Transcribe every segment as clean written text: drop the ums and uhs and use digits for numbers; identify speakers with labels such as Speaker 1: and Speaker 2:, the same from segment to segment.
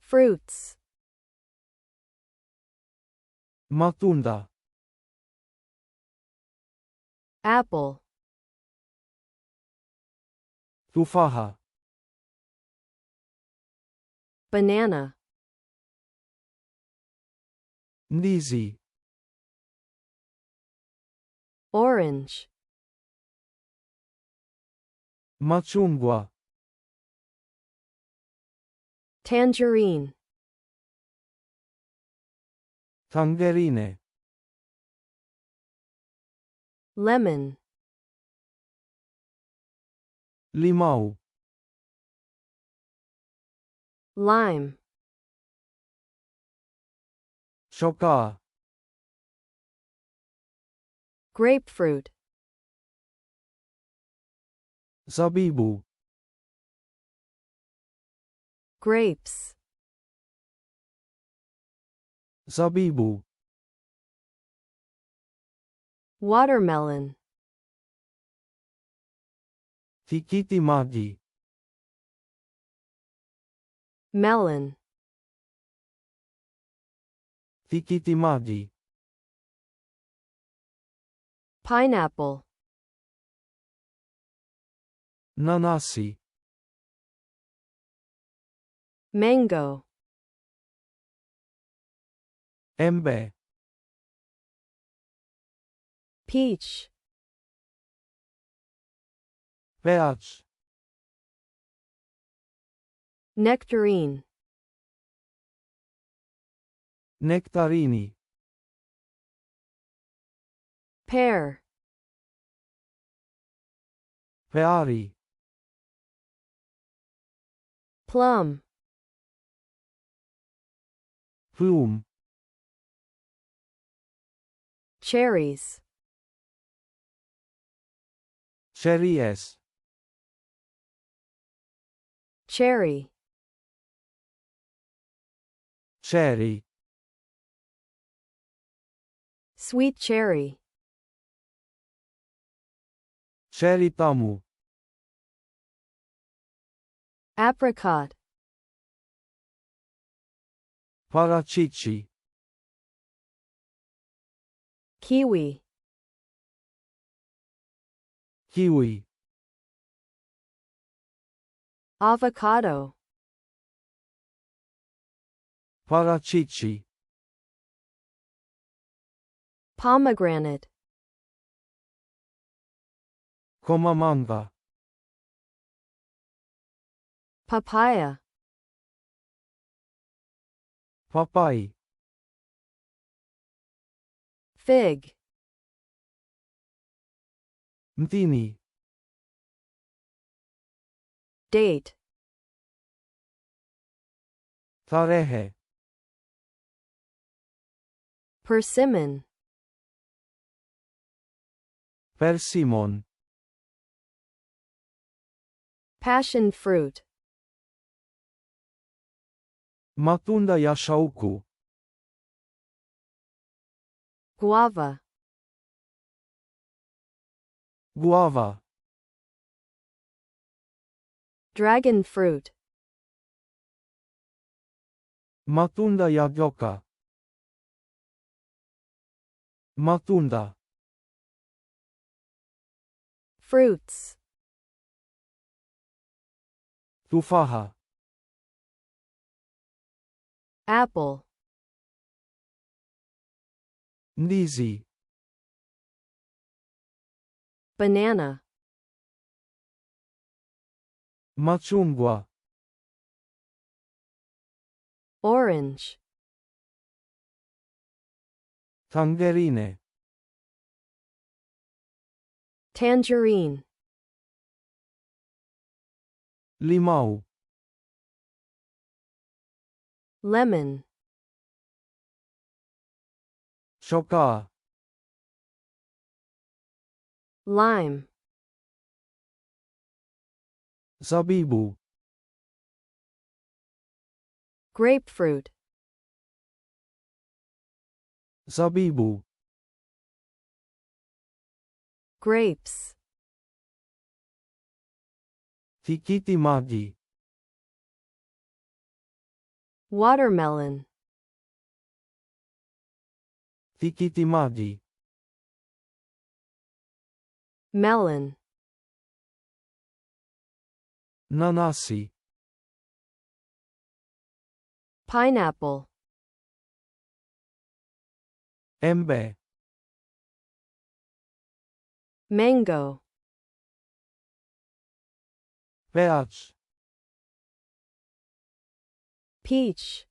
Speaker 1: Fruits.
Speaker 2: matunda,
Speaker 1: Apple.
Speaker 2: tufaha,
Speaker 1: Banana.
Speaker 2: ndizi,
Speaker 1: Orange.
Speaker 2: machungwa,
Speaker 1: Tangerine.
Speaker 2: tangerine,
Speaker 1: Lemon.
Speaker 2: limau,
Speaker 1: Lime.
Speaker 2: chokaa,
Speaker 1: Grapefruit.
Speaker 2: zabibu,
Speaker 1: Grapes.
Speaker 2: zabibu,
Speaker 1: Watermelon.
Speaker 2: tikiti maji,
Speaker 1: Melon.
Speaker 2: tikiti maji,
Speaker 1: Pineapple.
Speaker 2: nanasi,
Speaker 1: Mango.
Speaker 2: embe,
Speaker 1: Peach.
Speaker 2: peach,
Speaker 1: Nectarine.
Speaker 2: nektarini,
Speaker 1: Pear.
Speaker 2: peari,
Speaker 1: Plum.
Speaker 2: plum,
Speaker 1: Cherries.
Speaker 2: cherries,
Speaker 1: Cherry.
Speaker 2: cherry,
Speaker 1: Sweet cherry.
Speaker 2: cherry tamu,
Speaker 1: Apricot.
Speaker 2: parachichi,
Speaker 1: Kiwi.
Speaker 2: kiwi,
Speaker 1: Avocado.
Speaker 2: parachichi,
Speaker 1: Pomegranate.
Speaker 2: komamanga,
Speaker 1: Papaya.
Speaker 2: papai,
Speaker 1: Fig.
Speaker 2: mtini,
Speaker 1: Date.
Speaker 2: tarehe,
Speaker 1: Persimmon.
Speaker 2: persimmon,
Speaker 1: Passion fruit.
Speaker 2: matunda ya shauku,
Speaker 1: Guava.
Speaker 2: guava,
Speaker 1: Dragon fruit.
Speaker 2: matunda ya joka, matunda,
Speaker 1: Fruits.
Speaker 2: tufaha,
Speaker 1: Apple.
Speaker 2: ndizi,
Speaker 1: Banana.
Speaker 2: machungwa,
Speaker 1: Orange.
Speaker 2: tangerine,
Speaker 1: Tangerine.
Speaker 2: limau,
Speaker 1: Lemon.
Speaker 2: chokaa,
Speaker 1: Lime.
Speaker 2: zabibu,
Speaker 1: Grapefruit.
Speaker 2: zabibu,
Speaker 1: Grapes.
Speaker 2: tikiti maji,
Speaker 1: watermelon,
Speaker 2: tikiti maji,
Speaker 1: melon,
Speaker 2: nanasi,
Speaker 1: pineapple,
Speaker 2: embe,
Speaker 1: mango,
Speaker 2: peach,
Speaker 1: peach,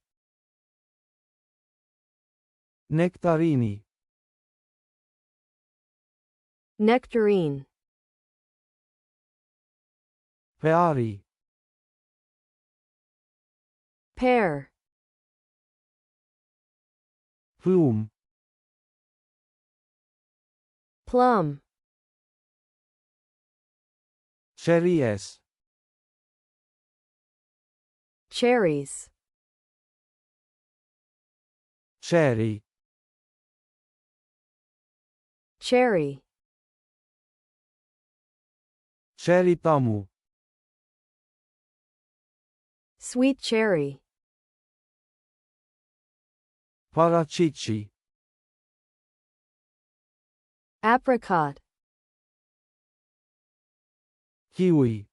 Speaker 2: nektarini,
Speaker 1: nectarine,
Speaker 2: peari,
Speaker 1: pear,
Speaker 2: plum,
Speaker 1: plum,
Speaker 2: cherries,
Speaker 1: cherries,
Speaker 2: cherry,
Speaker 1: cherry,
Speaker 2: cherry tamu,
Speaker 1: sweet cherry,
Speaker 2: parachichi,
Speaker 1: apricot,
Speaker 2: kiwi,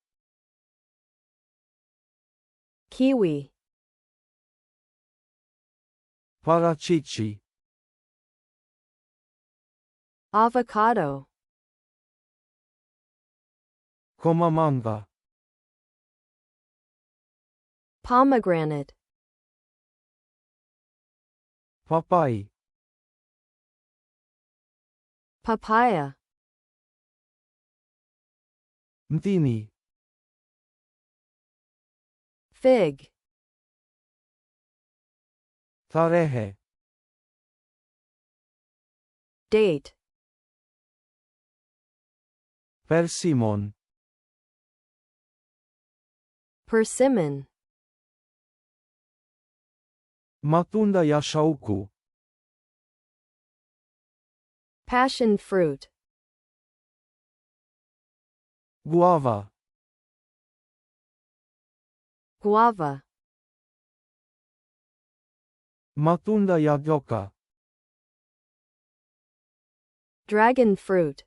Speaker 1: kiwi,
Speaker 2: parachichi,
Speaker 1: avocado,
Speaker 2: komamanga,
Speaker 1: pomegranate,
Speaker 2: papai,
Speaker 1: papaya,
Speaker 2: mtini,
Speaker 1: fig,
Speaker 2: tarehe,
Speaker 1: date,
Speaker 2: persimmon,
Speaker 1: persimmon,
Speaker 2: matunda ya shauku,
Speaker 1: passion fruit,
Speaker 2: guava,
Speaker 1: guava,
Speaker 2: matunda ya joka,
Speaker 1: dragon fruit,